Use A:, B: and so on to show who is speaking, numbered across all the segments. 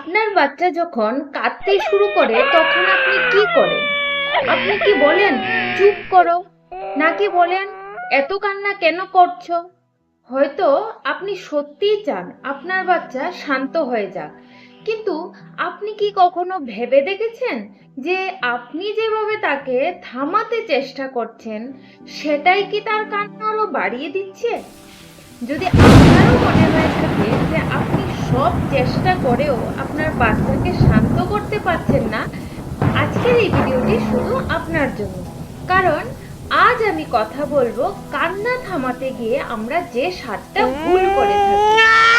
A: আপনার বাচ্চা যখন কাঁদতে শুরু করে তখন আপনি কি করেন? আপনি কি বলেন চুপ করো, নাকি বলেন এত কান্না কেন করছো? হয়তো আপনি সত্যিই চান আপনার বাচ্চা শান্ত হয়ে যাক, কিন্তু আপনি কি কখনো ভেবে দেখেছেন যে আপনি যেভাবে তাকে থামাতে চেষ্টা করছেন সেটাই কি তার কান্না আরো বাড়িয়ে দিচ্ছে? যদি আপনারও মনে হয়ে থাকে যে আপনি সব চেষ্টা করেও আপনার বাচ্চাকে শান্ত করতে পারছেন না, আজকের এই ভিডিওটি শুধু আপনার জন্য। কারণ আজ আমি কথা বলবো কান্না থামাতে গিয়ে আমরা যে 7টা ভুল করে থাকি।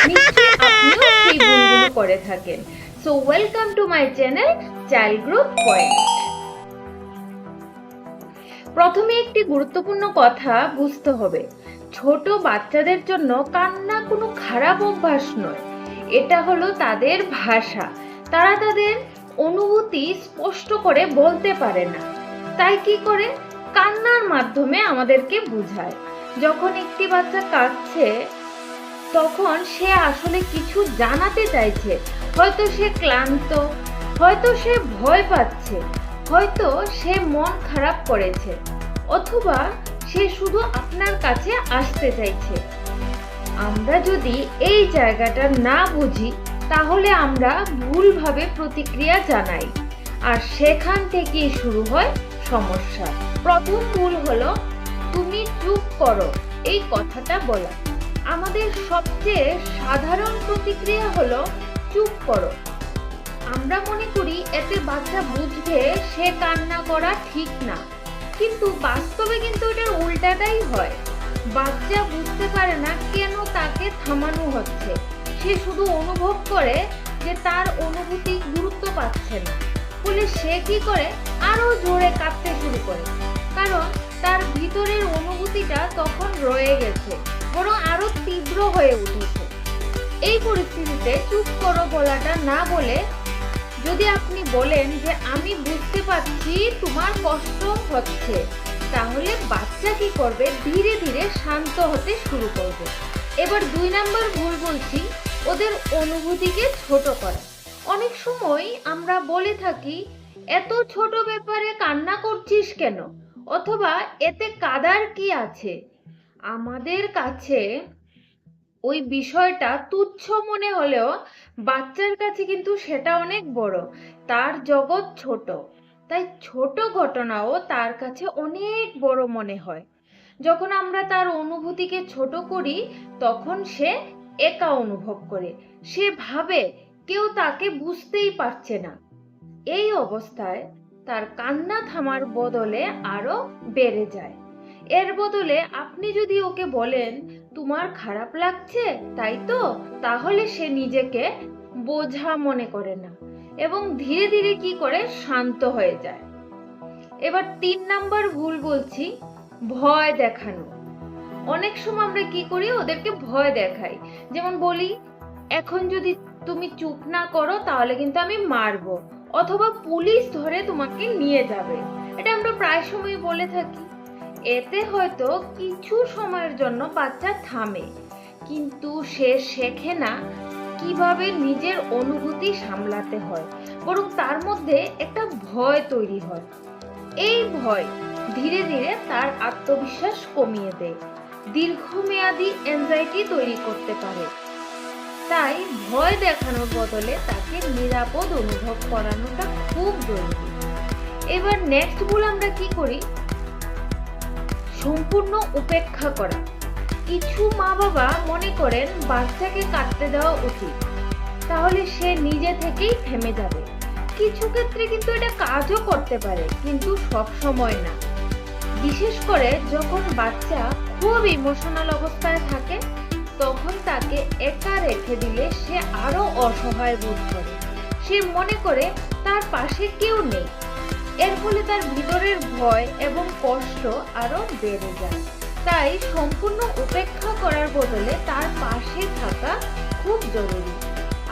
A: নিশ্চয়ই আপনিও সেই ভুলগুলো করে থাকেন। So welcome to my channel child growth point. প্রথমে একটি গুরুত্বপূর্ণ কথা বুঝতে হবে, ছোট বাচ্চাদের জন্য কান্না কোনো খারাপ অভ্যাস নয়, এটা হলো তাদের ভাষা। তারা তাদের অনুভূতি স্পষ্ট করে বলতে পারে না, তাই কি করে কান্নার মাধ্যমে আমাদেরকে বোঝায়। যখন একটি বাচ্চা কাঁদছে তখন সে আসলে কিছু জানাতে চাইছে। হয়তো সে ক্লান্ত, হয়তো সে ভয় পাচ্ছে, হয়তো সে মন খারাপ করেছে, অথবা সে শুধু আপনার কাছে আসতে চাইছে। আমরা যদি এই জায়গাটা না বুঝি তাহলে আমরা ভুলভাবে প্রতিক্রিয়া জানাই, আর সেখান থেকেই শুরু হয় সমস্যা। প্রথম ভুল হলো তুমি চুপ করো এই কথাটা বলা। আমাদের সবচেয়ে সাধারণ প্রতিক্রিয়া হলো চুপ করো। আমরা মনে করি এতে বাচ্চা বুঝবে সে কান্না করা ঠিক না, কিন্তু বাস্তবে কিন্তু এটার উল্টাটাই হয়। বাচ্চা বুঝতে পারে না কেন তাকে থামানো হচ্ছে, সে শুধু অনুভব করে যে তার অনুভূতি গুরুত্ব পাচ্ছে না। ফলে সে কি করে, আরো জোরে কাঁদতে শুরু করে, কারণ তার ভিতরের অনুভূতিটা তখন রয়ে গেছে, বরং আরো তীব্র হয়ে উঠেছে। এই পরিস্থিতিতে চুপ করো বলাটা না বলে যদি আপনি বলেন যে আমি বুঝতে পারছি তোমার কষ্ট হচ্ছে, তাহলে বাচ্চা কি করবে, ধীরে ধীরে শান্ত হতে শুরু করবে। এবার 2 নাম্বার ভুল বলছি, ওদের অনুভূতিকে ছোট করা। অনেক সময় আমরা বলে থাকি এত ছোট ব্যাপারে কান্না করছিস কেন, অথবা এতে কাঁদার কি আছে। আমাদের কাছে ওই বিষয়টা তুচ্ছ মনে হলেও বাচ্চার কাছে কিন্তু সেটা অনেক বড়, তার জগৎ ছোট, তাই ছোট ঘটনাও তার কাছে অনেক বড় মনে হয়। যখন আমরা তার অনুভূতিকে ছোট করি তখন সে একা অনুভব করে, সে ভাবে কেউ তাকে বুঝতেই পারছে না। এই অবস্থায় তার কান্না থামার বদলে আরো বেড়ে যায়। এর বদলে আপনি যদি ওকে বলেন তোমার খারাপ লাগছে তাই তো, তাহলে সে নিজেকে বোঝা মনে করে না এবং ধীরে ধীরে কি করে শান্ত হয়ে যায়। এবার 3 নাম্বার ভুল বলছি, ভয় দেখানো। অনেক সময় আমরা কি করি, ওদেরকে ভয় দেখাই। যেমন বলি এখন যদি তুমি চুপ না করো তাহলে কিন্তু আমি মারবো, অথবা পুলিশ ধরে তোমাকে নিয়ে যাবে। এটা আমরা প্রায় সময় বলে থাকি। এতে হয়তো কিছু সময়ের জন্য বাচ্চা থামে, কিন্তু সে শেখে না কিভাবে নিজের অনুভূতি সামলাতে হয়, বরং তার মধ্যে একটা ভয় তৈরি হয়। এই ভয় ধীরে ধীরে তার আত্মবিশ্বাস কমিয়ে দেয়, দীর্ঘমেয়াদী অ্যাংজাইটি তৈরি করতে পারে। তাই ভয় দেখানোর বদলে তাকে নিরাপদ অনুভব করানোটা খুব জরুরি। এবার নেক্সট ভুল আমরা কি করি, সম্পূর্ণ উপেক্ষা করা। কিছু মা বাবা মনে করেন বাচ্চাকে কাঁদতে দেওয়া উচিত, তাহলে সে নিজে থেকেই থেমে যাবে। কিছু ক্ষেত্রে কিন্তু এটা কাজও করতে পারে, কিন্তু সব সময় না। বিশেষ করে যখন বাচ্চা খুব ইমোশনাল অবস্থায় থাকে তখন তাকে একা রেখে দিলে সে আরো অসহায় বোধ করে, সে মনে করে তার পাশে কেউ নেই। এর ফলে তার ভিতরের ভয় এবং কষ্ট আরো বেড়ে যায়। তাই সম্পূর্ণ উপেক্ষা করার বদলে তার পাশে থাকা খুব জরুরি।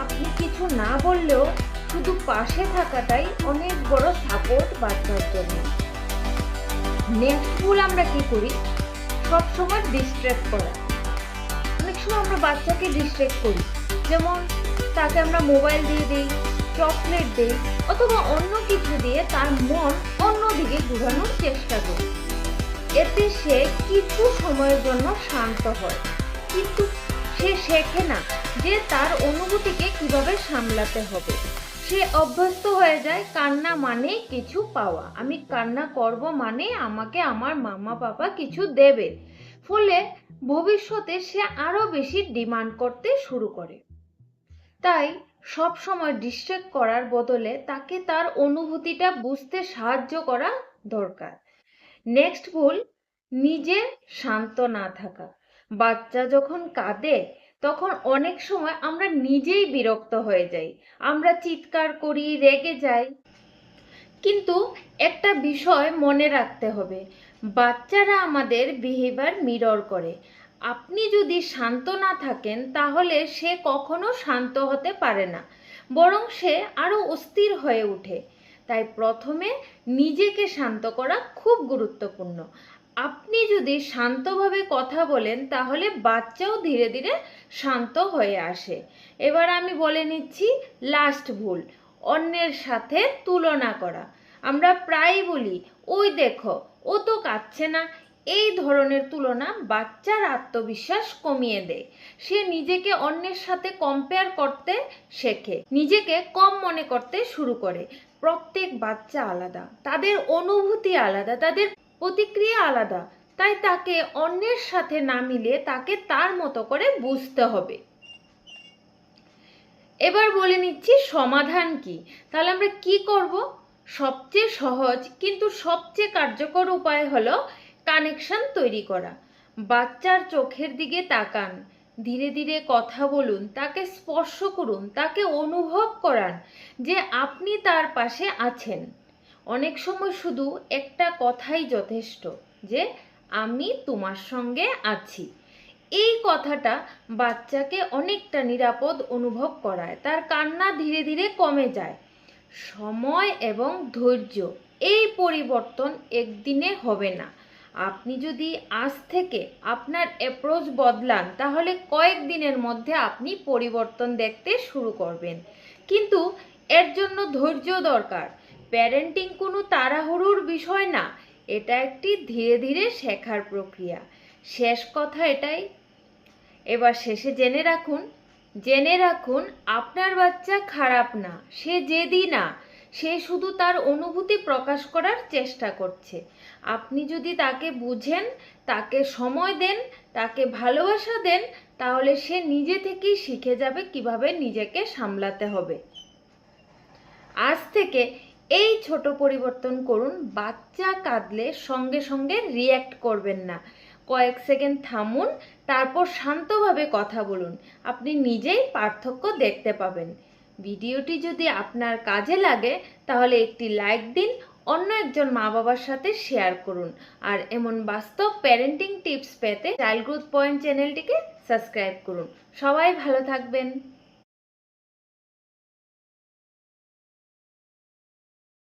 A: আপনি কিছু না বললেও শুধু পাশে থাকাটাই অনেক বড় সাপোর্ট বাচ্চার জন্য। নেক্সট ভুল আমরা কি করি, সবসময় ডিস্ট্র্যাক্ট করা। অনেক সময় আমরা বাচ্চাকে ডিস্ট্র্যাক্ট করি, যেমন তাকে আমরা মোবাইল দিয়ে দিই, চকলেট দিই অথবা অন্য কিছু দিয়ে তার মন অন্যদিকে ঘোরানোর চেষ্টা করি। এতে সে কিছু সময়ের জন্য শান্ত হয়, কিন্তু সে শেখে না যে তার অনুভূতিকে কিভাবে সামলাতে হবে। সে অভ্যস্ত হয়ে যায় কান্না মানে কিছু পাওয়া, আমি কান্না করব মানে আমাকে আমার মামা বাবা কিছু দেবে। ফলে ভবিষ্যতে সে আরো বেশি ডিমান্ড করতে শুরু করে। তাই সব সময় ডিস্ট্রাক্ট করার বদলে তাকে তার অনুভূতিটা বুঝতে সাহায্য করা দরকার। নেক্সট ভুল, নিজে শান্ত না থাকা। বাচ্চা যখন কাঁদে তখন অনেক সময় আমরা নিজেই বিরক্ত হয়ে যাই, আমরা চিৎকার করি, রেগে যাই। কিন্তু একটা বিষয় মনে রাখতে হবে, বাচ্চারা আমাদের বিহেভিয়ার মিরর করে। আপনি যদি শান্ত না থাকেন তাহলে সে কখনো শান্ত হতে পারে না, বরং সে আরো অস্থির হয়ে ওঠে। তাই প্রথমে নিজেকে শান্ত করা খুব গুরুত্বপূর্ণ। আপনি যদি শান্তভাবে কথা বলেন তাহলে বাচ্চাও ধীরে ধীরে শান্ত হয়ে আসে। এবার আমি বলে নিচ্ছি লাস্ট ভুল, অন্যের সাথে তুলনা করা। আমরা প্রায় বলি, ওই দেখো ও তো কাঁদছে না। এই ধরনের তুলনা বাচ্চার আত্মবিশ্বাস কমিয়ে দেয়। সে নিজেকে অন্যের সাথে কম্পেয়ার করতে শেখে, নিজেকে কম মনে করতে শুরু করে। প্রত্যেক বাচ্চা আলাদা, তাদের অনুভূতি আলাদা, তাদের প্রতিক্রিয়া আলাদা। তাই তাকে অন্যের সাথে না মিলিয়ে তাকে তার মতো করে বুঝতে হবে। এবার বলে নিচ্ছি সমাধান কি। তাহলে আমরা কি করব? সবচেয়ে সহজ কিন্তু সবচেয়ে কার্যকর উপায় হলো কানেকশন তৈরি করা। বাচ্চার চোখের দিকে তাকান, ধীরে ধীরে কথা বলুন, তাকে স্পর্শ করুন, তাকে অনুভব করান যে আপনি তার পাশে আছেন। অনেক সময় শুধু একটা কথাই যথেষ্ট, যে আমি তোমার সঙ্গে আছি। এই কথাটা বাচ্চাকে অনেকটা নিরাপদ অনুভব করায়, তার কান্না ধীরে ধীরে কমে যায়। সময় এবং ধৈর্য, এই পরিবর্তন একদিনে হবে না। আপনি যদি আজ থেকে আপনার অ্যাপ্রোচ বদলান তাহলে কয়েকদিনের মধ্যে আপনি পরিবর্তন দেখতে শুরু করবেন। কিন্তু এর জন্য ধৈর্য দরকার। প্যারেন্টিং কোনো তাড়াহুড়োর বিষয় না, এটা একটি ধীরে ধীরে শেখার প্রক্রিয়া। শেষ কথা এটাই, এবার শেষে জেনে রাখুন আপনার বাচ্চা খারাপ না, সে জেদি না, সে শুধু তার অনুভূতি প্রকাশ করার চেষ্টা করছে। আপনি যদি তাকে বুঝেন, তাকে সময় দেন, তাকে ভালোবাসা দেন, তাহলে সে নিজে থেকেই শিখে যাবে কিভাবে নিজেকে সামলাতে হবে। আজ থেকে এই ছোট পরিবর্তন করুন। বাচ্চা কাঁদলে সঙ্গে সঙ্গে রিয়্যাক্ট করবেন না, কয়েক সেকেন্ড থামুন, তারপর শান্তভাবে কথা বলুন। আপনি নিজেই পার্থক্য দেখতে পাবেন। ভিডিওটি যদি আপনার কাজে লাগে তাহলে একটি লাইক দিন, অন্য একজন মা বাবার সাথে শেয়ার করুন। আর এমন বাস্তব প্যারেন্টিং টিপস পেতে চাইল্ড গ্রোথ পয়েন্ট চ্যানেলটিকে সাবস্ক্রাইব করুন। সবাই ভালো থাকবেন।